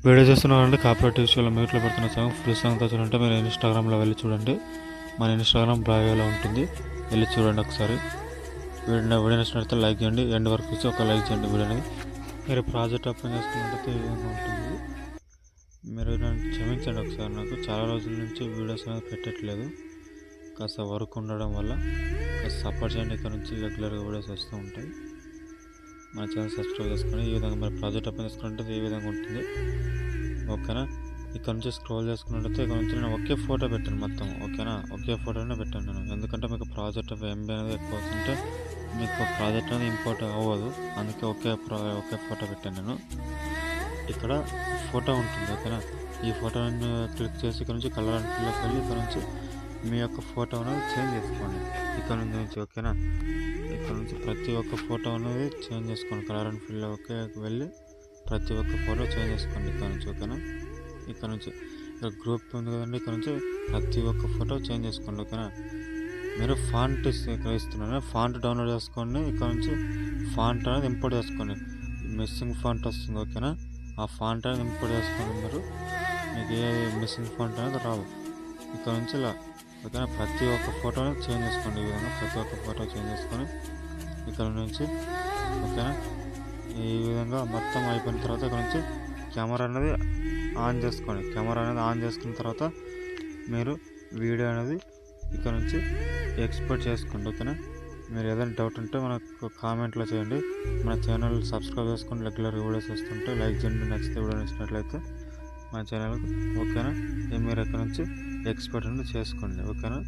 Video చేస్తున్నారంటే cooperative ఇష్యూలో మ్యూట్లో పెడుతున్న సాంగ్ ఫుల్ సాంగ్తో చూడంటే మీరు ఇన్స్టాగ్రామ్లో వెళ్ళి చూడండి. మన ఇన్స్టాగ్రామ్ బయోలో ఉంటుంది, వెళ్ళి చూడండి ఒకసారి. వీడియో నచ్చినట్లయితే లైక్ చేయండి, ఎండ్ వరకు చూసి ఒక లైక్ చేయండి వీడియోని. మీరు ప్రాజెక్ట్ ఓపెన్ చేసుకున్నట్లయితే ఈ విధంగా ఉంటుంది. మీరు నన్ను క్షమించండి ఒకసారి, నాకు చాలా రోజుల నుంచి వీడియోస్ అనేది పెట్టట్లేదు, కాస్త వర్క్ ఉండడం వల్ల. కాస్త సపోర్ట్ చేయండి, ఇక్కడ నుంచి రెగ్యులర్గా వీడియోస్ వస్తూ ఉంటాయి. మన ఛానల్ సబ్స్క్రైబ్ చేసుకొని ఈ విధంగా మరి ప్రాజెక్ట్ ఓపెన్ చేసుకున్నట్లయితే ఈ విధంగా ఉంటుంది, ఓకేనా. ఇక్కడ నుంచి స్క్రోల్ చేసుకున్నట్లయితే ఇక్కడ నుంచి నేను ఒకే ఫోటో పెట్టాను మొత్తం, ఓకేనా. ఒకే ఫోటోనే పెట్టాను నేను, ఎందుకంటే మీకు ప్రాజెక్ట్ ఎంబీ అనేది ఎక్కువ వస్తుంటే మీకు ప్రాజెక్ట్ అనేది ఇంపోర్ట్ అవ్వదు, అందుకే ఒకే ఫోటో పెట్టాను నేను. ఇక్కడ ఫోటో ఉంటుంది, ఓకేనా. ఈ ఫోటోని క్లిక్ చేసి ఇక్కడ నుంచి కలర్ అండ్ ఫిల్లోకి వెళ్ళి ఇక్కడ నుంచి మీ యొక్క ఫోటో అనేది చేంజ్ చేసుకోండి ఇక్కడ నుంచి, ఓకేనా. ఇక్కడ నుంచి ప్రతి ఒక్క ఫోటో అనేది చేంజ్ చేసుకోండి, కలర్ అండ్ ఫిల్లోకి వెళ్ళి ప్రతి ఒక్క ఫోటో చేంజ్ చేసుకోండి ఇక్కడ నుంచి, ఓకేనా. ఇక్కడ నుంచి ఇక్కడ గ్రూప్ ఉంది కదండి, ఇక్కడ నుంచి ప్రతి ఒక్క ఫోటో చేంజ్ చేసుకోండి, ఓకేనా. మీరు ఫాంట్ ఇక్కడ ఇస్తున్నాను, ఫాంట్ డౌన్లోడ్ చేసుకోండి. ఇక్కడ నుంచి ఫాంట్ అనేది ఇంపోర్ట్ చేసుకోండి, మిస్సింగ్ ఫాంట్ వస్తుంది, ఓకేనా. ఆ ఫాంట్ అనేది ఇంపోర్ట్ చేసుకోండి, మీకు ఏ మిస్సింగ్ ఫాంట్ అనేది రావు. ఇక్కడ నుంచి ఇలా, ఓకేనా. ప్రతి ఒక్క ఫోటోని చేంజ్ చేసుకోండి ఈ విధంగా, ప్రతి ఒక్క ఫోటో చేంజ్ చేసుకొని ఇక్కడ నుంచి, ఓకేనా. ఈ విధంగా మొత్తం అయిపోయిన తర్వాత ఇక్కడ నుంచి కెమెరా అనేది ఆన్ చేసుకోండి. కెమెరా అనేది ఆన్ చేసుకున్న తర్వాత మీరు వీడియో అనేది ఇక్కడ నుంచి ఎక్స్పోర్ట్ చేసుకోండి, ఓకేనా. మీరు ఏదైనా డౌట్ ఉంటే మనకు కామెంట్లో చేయండి. మన ఛానల్ సబ్స్క్రైబ్ చేసుకొని రెగ్యులర్ వీడియోస్ వస్తుంటే లైక్ చేయండి, నచ్చితే వీడియో నచ్చినట్లయితే మన ఛానల్కి, ఓకేనా. మీరు ఇక్కడ నుంచి ఎక్స్పోర్ట్ అనేది చేసుకోండి, ఓకేనా.